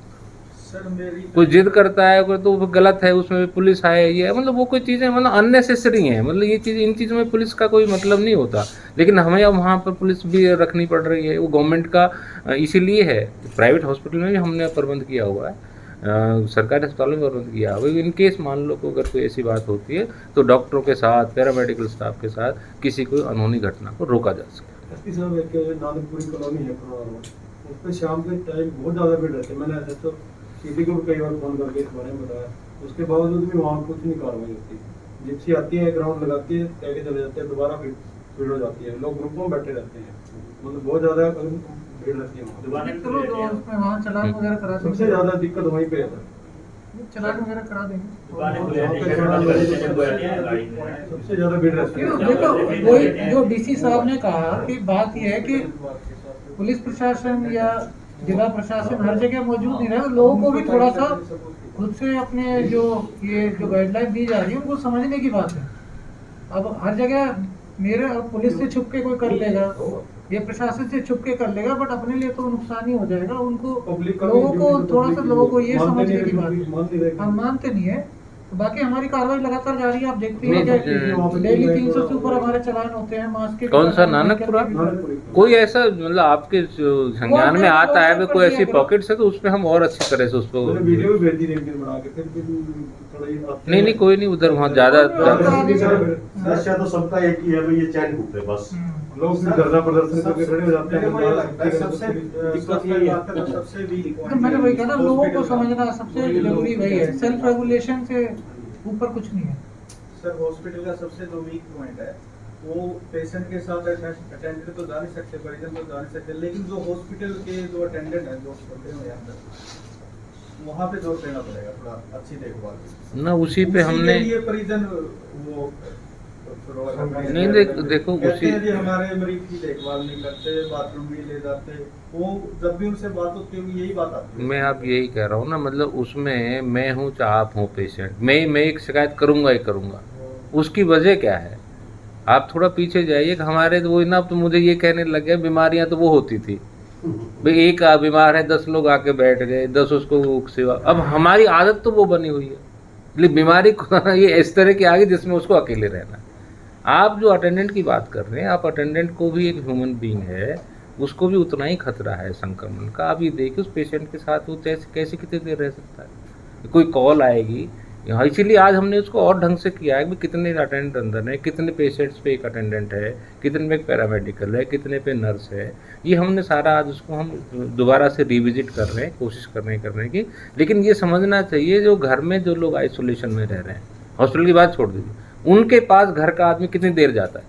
सर मेरी कोई जिद करता है कोई तो वो गलत है, उसमें भी पुलिस आए ये मतलब वो कोई चीज़ें मतलब अननेसेसरी हैं, मतलब ये चीज़ इन चीज़ों में पुलिस का कोई मतलब नहीं होता। लेकिन हमें अब वहाँ पर पुलिस भी रखनी पड़ रही है, वो गवर्नमेंट का इसीलिए है। प्राइवेट हॉस्पिटल में भी हमने प्रबंध किया हुआ है, सरकारी अस्पतालों में प्रबंध किया हुआ है। इन केस मान लो को अगर कोई ऐसी बात होती है तो डॉक्टरों के साथ पैरामेडिकल स्टाफ के साथ किसी कोई अनहोनी घटना को रोका जा सके। एसपी साहब एक नानकपुरी कॉलोनी है पुराना, उस पर शाम के टाइम बहुत ज़्यादा भीड़ रहती है। मैंने ऐसे तो सीधी को कई बार फोन करके इस बारे में बताया, उसके बावजूद भी वहाँ कुछ नहीं कार्रवाई होती। जिप्सी आती है, ग्राउंड लगाती है, कह के चले जाते हैं, दोबारा भीड़ हो जाती है, लोग ग्रुपों में बैठे रहते हैं, मतलब बहुत ज़्यादा भीड़ रहती है वहाँ चलान वगैरह करा देंगे। सबसे ज़्यादा दिक्कत वहीं पे है सर, चलान वगैरह करा देंगे। सबसे ज़्यादा भीड़ रहती है। देखो वही जो डीसी साहब ने कहा कि बात यह है कि पुलिस प्रशासन या जिला प्रशासन हर जगह मौजूद नहीं रहा, लोगों को भी थोड़ा सा खुद से अपने जो ये जो गाइडलाइन दी जा रही है उनको समझने की बात है। अब हर जगह मेरे और पुलिस से छुप के कोई कर लेगा, ये प्रशासन से छुप के कर लेगा, बट अपने लिए तो नुकसान ही हो जाएगा। उनको लोगों को थोड़ा सा लोगों को ये समझने की बात है, हम मानते नहीं है। तो बाकी हमारी कार्रवाई लगातार जारी है, आप देखते हैं कि डेली 300 से ऊपर हमारे चालान होते हैं मास्क के। कौन सा नानकपुरा? कोई ऐसा मतलब आपके संज्ञान में आता है कोई ऐसी पॉकेट्स है तो उसमें हम और अच्छी तरह से उसको वीडियो भी भेज दी बना के, फिर नहीं कोई नहीं उधर वहाँ ज़्यादा समस्या तो सबका एक ही है भाई, ये चैन टूटे बस। लोग धरना प्रदर्शन करके खड़े हो जाते हैं। तो मैंने वही कहा ना, लोगों को समझना सबसे जरूरी वही है, सेल्फ रेगुलेशन से ऊपर कुछ नहीं है। सर हॉस्पिटल का सबसे जो वीक पॉइंट है वो पेशेंट के साथ अटेंडेंट तो जा नहीं सकते, परिजन तो जा नहीं सकते, लेकिन जो हॉस्पिटल के जो अटेंडेंट है जो होते हैं अंदर वहाँ पे जोर देना पड़ेगा, थोड़ा अच्छी देखभाल ना उसी पे हमने ये परिजन वो नहीं देखो उसी हमारे मरीज की देखभाल नहीं करते, बाथरूम भी ले जाते, वो जब भी उनसे बात होती है यही बात आती है। मैं आप यही कह रहा हूँ ना, मतलब उसमें मैं हूँ चाहे आप हो पेशेंट, मैं एक शिकायत करूँगा ही करूँगा। उसकी वजह क्या है आप थोड़ा पीछे जाइए। हमारे तो वो ना तो मुझे ये कहने लग गया बीमारियाँ तो वो होती थी भाई, एक बीमार है 10 लोग आके बैठ गए, 10 उसको सेवा। अब हमारी आदत तो वो बनी हुई है, लेकिन बीमारी ये इस तरह की आ गई जिसमें उसको अकेले रहना। आप जो अटेंडेंट की बात कर रहे हैं, आप अटेंडेंट को भी एक ह्यूमन बीइंग है, उसको भी उतना ही खतरा है संक्रमण का। आप ये देखिए उस पेशेंट के साथ वो कैसे कितनी देर रह सकता है, कोई कॉल आएगी यहाँ। इसीलिए आज हमने उसको और ढंग से किया है कि कितने अटेंडेंट अंदर हैं, कितने पेशेंट्स पे एक अटेंडेंट है, कितने पे एक पैरामेडिकल है, कितने पे नर्स है। ये हमने सारा आज उसको हम दोबारा से रिविजिट कर रहे हैं, कोशिश कर रहे हैं करने की। लेकिन ये समझना चाहिए जो घर में जो लोग आइसोलेशन में रह रहे हैं, हॉस्पिटल की बात छोड़ दीजिए, उनके पास घर का आदमी कितनी देर जाता है।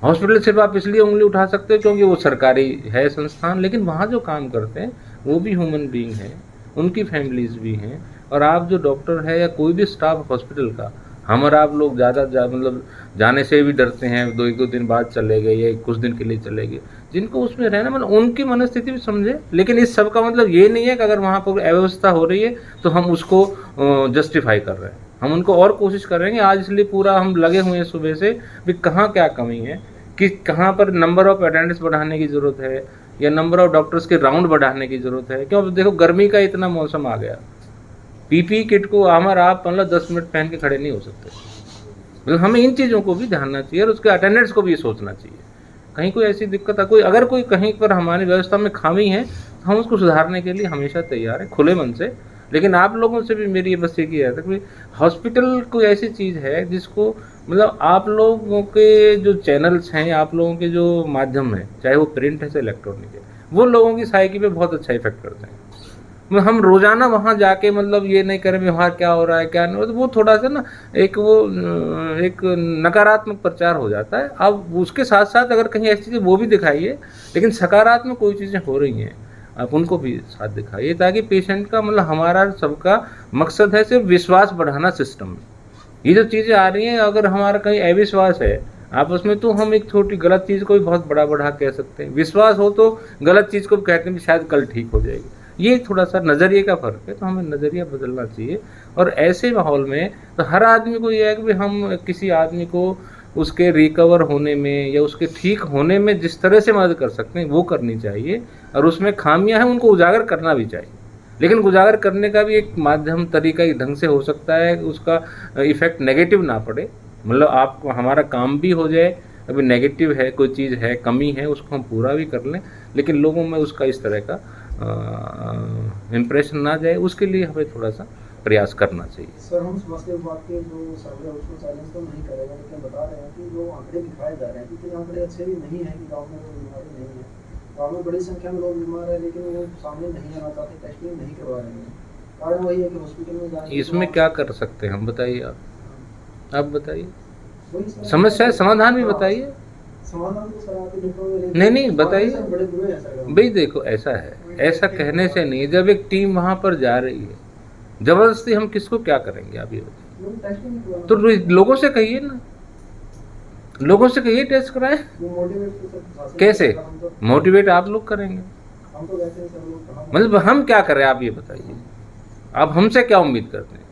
हॉस्पिटल सिर्फ आप इसलिए उंगली उठा सकते हो क्योंकि वो सरकारी है संस्थान, लेकिन वहाँ जो काम करते हैं वो भी ह्यूमन बीइंग है, उनकी फैमिलीज भी हैं। और आप जो डॉक्टर है या कोई भी स्टाफ हॉस्पिटल का, हम और आप लोग मतलब जाने से भी डरते हैं, 2-1 दिन बाद चले गए या कुछ दिन के लिए चले गए। जिनको उसमें रहना मतलब उनकी मनस्थिति भी समझे। लेकिन इस सब का मतलब ये नहीं है कि अगर वहाँ पर अव्यवस्था हो रही है तो हम उसको जस्टिफाई कर रहे हैं। हम उनको और कोशिश कर रहे हैं। आज इसलिए पूरा हम लगे हुए हैं सुबह से भी कहाँ क्या कमी है, कि कहाँ पर नंबर ऑफ अटेंडेंट्स बढ़ाने की ज़रूरत है या नंबर ऑफ डॉक्टर्स के राउंड बढ़ाने की ज़रूरत है। क्यों देखो गर्मी का इतना मौसम आ गया, पीपी किट को हमारा आप मतलब 10 मिनट पहन के खड़े नहीं हो सकते। मतलब हमें इन चीज़ों को भी ध्यान चाहिए और उसके अटेंडेंट्स को भी सोचना चाहिए। कहीं कोई ऐसी दिक्कत है, कोई अगर कोई कहीं पर हमारी व्यवस्था में खामी है तो हम उसको सुधारने के लिए हमेशा तैयार हैं, खुले मन से। लेकिन आप लोगों से भी मेरी बस एक ही है कि हॉस्पिटल कोई ऐसी चीज़ है जिसको मतलब आप लोगों के जो चैनल्स हैं, आप लोगों के जो माध्यम हैं, चाहे वो प्रिंट है चाहे इलेक्ट्रॉनिक है, वो लोगों की साइकी पे बहुत अच्छा इफेक्ट करते हैं। हम रोजाना वहाँ जाके मतलब ये नहीं करें व्यवहार क्या हो रहा है क्या नहीं हो रहा, तो वो थोड़ा सा ना एक नकारात्मक प्रचार हो जाता है। अब उसके साथ साथ अगर कहीं ऐसी चीज़ें वो भी दिखाइए, लेकिन सकारात्मक कोई चीज़ें हो रही हैं आप उनको भी साथ दिखाइए, ताकि पेशेंट का मतलब हमारा सबका मकसद है सिर्फ विश्वास बढ़ाना सिस्टम में। ये जो चीज़ें आ रही हैं, अगर हमारा कहीं अविश्वास है आपस में, तो हम एक छोटी गलत चीज़ को भी बहुत बड़ा बढ़ा कह सकते हैं। विश्वास हो तो गलत चीज़ को भी कहते हैं कि शायद कल ठीक हो जाएगी। ये थोड़ा सा नज़रिए का फ़र्क है, तो हमें नज़रिया बदलना चाहिए। और ऐसे माहौल में तो हर आदमी को ये है कि हम किसी आदमी को उसके रिकवर होने में या उसके ठीक होने में जिस तरह से मदद कर सकते हैं वो करनी चाहिए, और उसमें खामियां हैं उनको उजागर करना भी चाहिए। लेकिन उजागर करने का भी एक माध्यम तरीका ही ढंग से हो सकता है, उसका इफ़ेक्ट नेगेटिव ना पड़े, मतलब आपको हमारा काम भी हो जाए, अभी नेगेटिव है कोई चीज़ है कमी है उसको हम पूरा भी कर लें, लेकिन लोगों में उसका इस तरह का इम्प्रेशन ना जाए, उसके लिए हमें थोड़ा सा प्रयास करना चाहिए। सर हम स्वास्थ्य विभाग के जो सर्वे है उसको साइलेंस तो नहीं करेंगे, लेकिन बता रहे हैं कि जो आंकड़े दिखाए जा रहे हैं क्योंकि आंकड़े अच्छे भी नहीं है कि गाँव में कोई बीमारी नहीं है, गाँव में बड़ी संख्या में लोग बीमार है लेकिन वो सामने नहीं आना चाहते, टेस्टिंग नहीं करवा रहे हैं। कारण वही है कि हॉस्पिटल में जाने इसमें क्या कर सकते हैं हम, बताइए आप बताइए, समस्या है समाधान भी बताइए। समाधान तो सर आप देखोगे, नहीं बताइए बड़े बुरे हैं सर। भाई देखो ऐसा है, ऐसा कहने से नहीं, जब एक टीम वहाँ पर जा रही है जबरदस्ती हम किसको क्या करेंगे आप ये बताइए। तो लोगों से कहिए ना, लोगों से कहिए टेस्ट कराएं। कैसे मोटिवेट आप लोग करेंगे, मतलब हम क्या करें आप ये बताइए, आप हमसे क्या उम्मीद करते हैं।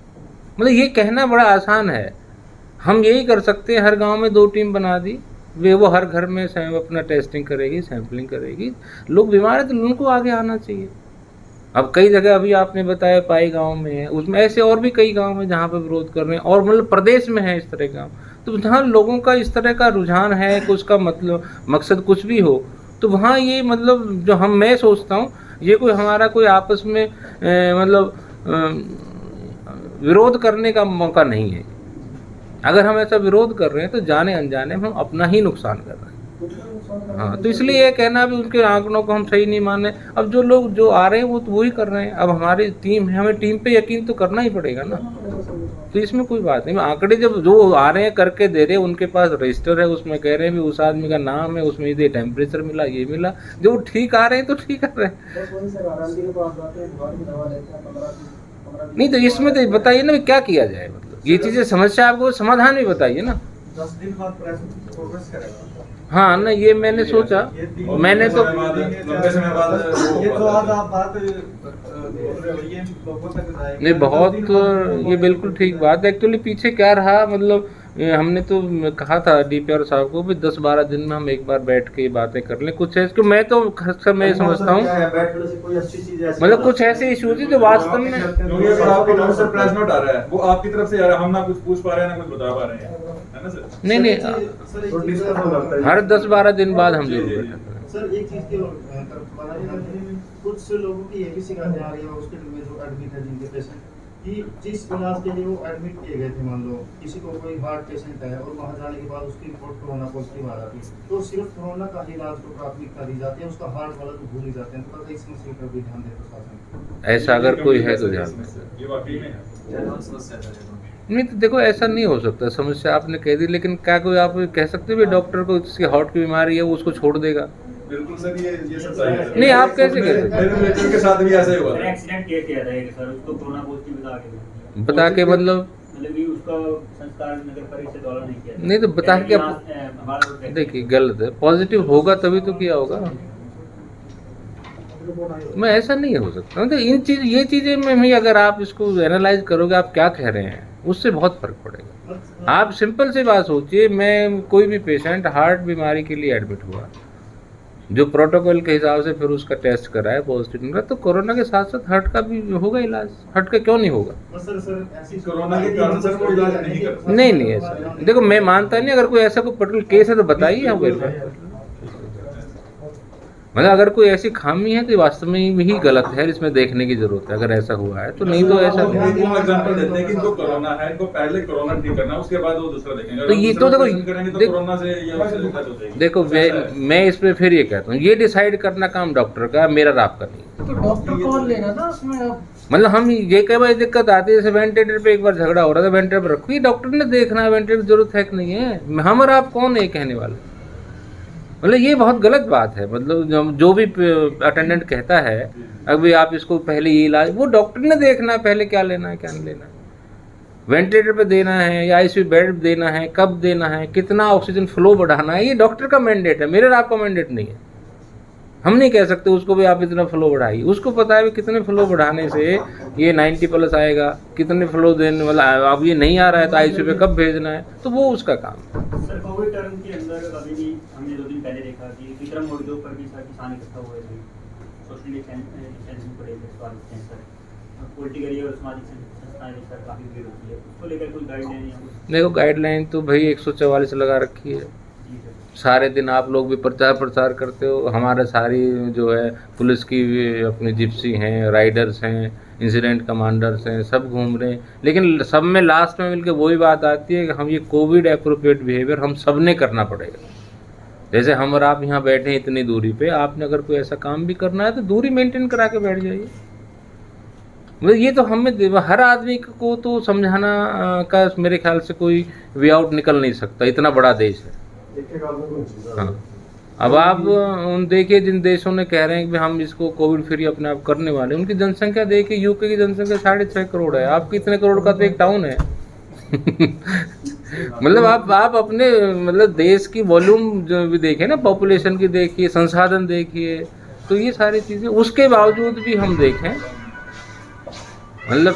मतलब ये कहना बड़ा आसान है, हम यही कर सकते हैं, हर गांव में 2 टीम बना दी, वो हर घर में अपना टेस्टिंग करेगी, सैंपलिंग करेगी, लोग बीमार है तो उनको आगे आना चाहिए। अब कई जगह अभी आपने बताया पाई गांव में है, उसमें ऐसे और भी कई गांव में जहाँ पे विरोध कर रहे हैं, और मतलब प्रदेश में है इस तरह का, तो जहाँ लोगों का इस तरह का रुझान है कि उसका मतलब मकसद कुछ भी हो, तो वहाँ ये मतलब जो मैं सोचता हूँ ये कोई हमारा कोई आपस में मतलब विरोध करने का मौका नहीं है। अगर हम ऐसा विरोध कर रहे हैं तो जाने अनजाने में हम अपना ही नुकसान कर रहे हैं। हाँ, तो इसलिए ये कहना भी उनके आंकड़ों को हम सही नहीं मान रहे। अब जो लोग जो आ रहे हैं वो तो वही कर रहे हैं, अब हमारी टीम है, हमें टीम पे यकीन तो करना ही पड़ेगा ना, तो इसमें कोई बात नहीं। आंकड़े जब जो आ रहे हैं करके दे रहे हैं, उनके पास रजिस्टर है, उसमें कह रहे हैं भी उस आदमी का नाम है, उसमें ये टेम्परेचर मिला, ये मिला, जो ठीक आ रहे हैं तो ठीक आ रहे हैं। नहीं तो इसमें तो बताइए ना क्या किया जाए, मतलब ये चीजें समस्या आपको समाधान भी बताइए ना। 10 दिन बाद प्रोग्रेस करेगा। हाँ ना, ये मैंने सोचा, मैंने तो लंबे समय बाद ये तो आज आप बात नहीं बहुत ये बिल्कुल ठीक बात है। एक्चुअली पीछे क्या रहा, मतलब हमने तो कहा था डीपीआर साहब को भी 10-12 दिन में हम एक बार बैठ के बातें कर लें। कुछ है कि मैं तो अक्सर मैं समझता हूँ मतलब कुछ ऐसे इश्यूज है जो वास्तव में आपकी तरफ से प्रेस नोट आ रहा है, वो आपकी तरफ से आ रहा है, हम ना कुछ पूछ पा रहे हैं ना कुछ बता पा रहे हैं, है ना सर? नहीं हर 10-12 दिन बाद हम जरूर सर एक चीज के कुछ लोगों की ये भी शिकायतें आ रही है हॉस्पिटल में जो एडमिट है जिनके पेशेंट कि जिस इलाज के लिए वो एडमिट किए गए थे, मान लो किसी को कोई हार्ट पेशेंट है और वहाँ जाने के बाद उसकी रिपोर्ट कोरोना पॉजिटिव आ जाती है, तो सिर्फ कोरोना का ही इलाज को प्राथमिकता दी जाती है, उसका हार्ट वाला तो भूल ही जाते हैं। थोड़ा सा इस समस्या पर भी ध्यान दे प्रशासन। ऐसा अगर कोई है तो ध्यान ये वाकई में नहीं तो देखो ऐसा नहीं हो सकता, समस्या आपने कह दी, लेकिन क्या कोई आप कह सकते हो डॉक्टर को जिसकी हार्ट की बीमारी है वो उसको छोड़ देगा? बिल्कुल सर, ये सब सही है। नहीं आप कैसे कह सकते? मेरे मित्र के साथ भी ऐसा ही हुआ। एक्सीडेंट किया था सर, उसको कोरोना पॉजिटिव बता के मतलब कि उसका संस्कार नगर परिषद वालों ने किया। नहीं तो बता के देखिए गलत है, पॉजिटिव होगा तभी तो किया होगा। मैं ऐसा नहीं हो सकता, मतलब इन ये चीजें में भी अगर आप इसको एनालाइज करोगे आप क्या कह रहे हैं उससे बहुत फर्क पड़ेगा। आप सिंपल सी बात सोचिए, मैं कोई भी पेशेंट हार्ट बीमारी के लिए एडमिट हुआ, जो प्रोटोकॉल के हिसाब से फिर उसका टेस्ट कराया पॉजिटिव निकला, तो कोरोना के साथ साथ हार्ट का भी होगा इलाज, हार्ट का क्यों नहीं होगा? कोरोना के कारण सर कोई इलाज नहीं कर सकते। नहीं ऐसा देखो मैं मानता नहीं, अगर कोई ऐसा कोई पर्टिकुलर केस है तो बताइए हम वेरीफाई। मतलब अगर कोई ऐसी खामी है तो वास्तव में ही गलत है, इसमें देखने की जरूरत है अगर ऐसा हुआ है तो, नहीं तो ऐसा एग्जांपल देते हैं कि इनको कोरोना है, इनको पहले कोरोना ठीक करना, उसके बाद वो दूसरा देखेंगे। तो ये तो देखो कोरोना से ये दिक्कत हो जाएगी। देखो मैं इस पे फिर ये कहता हूँ, ये डिसाइड करना काम डॉक्टर का, मेरा और आपका नहीं। तो डॉक्टर कौन लेगा ना उसमें? मतलब हम ये कई बार दिक्कत आती है, जैसे वेंटिलेटर पे एक बार झगड़ा हो रहा था, वेंटिलेटर पे रखो, ये डॉक्टर ने देखना है वेंटिलेटर की जरूरत है कि नहीं है, हम और आप कौन है कहने वाले। मतलब ये बहुत गलत बात है। मतलब जो भी अटेंडेंट कहता है अभी आप इसको पहले ये इलाज, वो डॉक्टर ने देखना है पहले क्या लेना है क्या नहीं लेना है, वेंटिलेटर पे देना है या आईसीयू बेड देना है, कब देना है, कितना ऑक्सीजन फ्लो बढ़ाना है, ये डॉक्टर का मैंडेट है, मेरे और आपका मैंडेट नहीं है। हम नहीं कह सकते उसको भी आप इतना फ्लो बढ़ाइए, उसको पता है कितने फ्लो बढ़ाने से ये 90+ आएगा, कितने फ्लो देने वाला, अब ये नहीं आ रहा है तो आईसीयू पे कब भेजना है, तो वो उसका काम है। सर कोविड टर्म के अंदर अभी भी हमने 2 दिन पहले देखा कि विक्रम मोर्चों पर भी किसान इकट्ठा हुए थे, सोशल डिस्टेंसिंग को लेकर सर पॉलिटिकल और सामाजिक संस्थाएं सर काफी भीड़ होती है, उसको लेकर कोई गाइडलाइन है? देखो गाइडलाइन तो भाई 144 लगा रखी है, सारे दिन आप लोग भी प्रचार करते हो, हमारे सारी जो है पुलिस की अपनी जिप्सी हैं, राइडर्स हैं, इंसिडेंट कमांडर्स हैं, सब घूम रहे हैं, लेकिन सब में लास्ट में मिलकर वही बात आती है कि हम ये कोविड एप्रोप्रिएट बिहेवियर हम सब ने करना पड़ेगा। जैसे हम और आप यहाँ बैठे हैं इतनी दूरी पे, आपने अगर कोई ऐसा काम भी करना है तो दूरी मेंटेन करा के बैठ जाइए। मतलब ये तो हमें हर आदमी को तो समझाना का मेरे ख्याल से कोई वे आउट निकल नहीं सकता, इतना बड़ा देश है। हाँ, अब आप देखिए जिन देशों ने कह रहे हैं कि हम इसको कोविड फ्री अपने आप करने वाले, उनकी जनसंख्या देखिए, यूके की जनसंख्या 6.5 करोड़ है, आपकी इतने करोड़ का तो एक टाउन है। मतलब आप अपने मतलब देश की वॉल्यूम जो भी देखिए ना, पॉपुलेशन की देखिए, संसाधन देखिए, तो ये सारी चीज़ें उसके बावजूद भी हम देखें, मतलब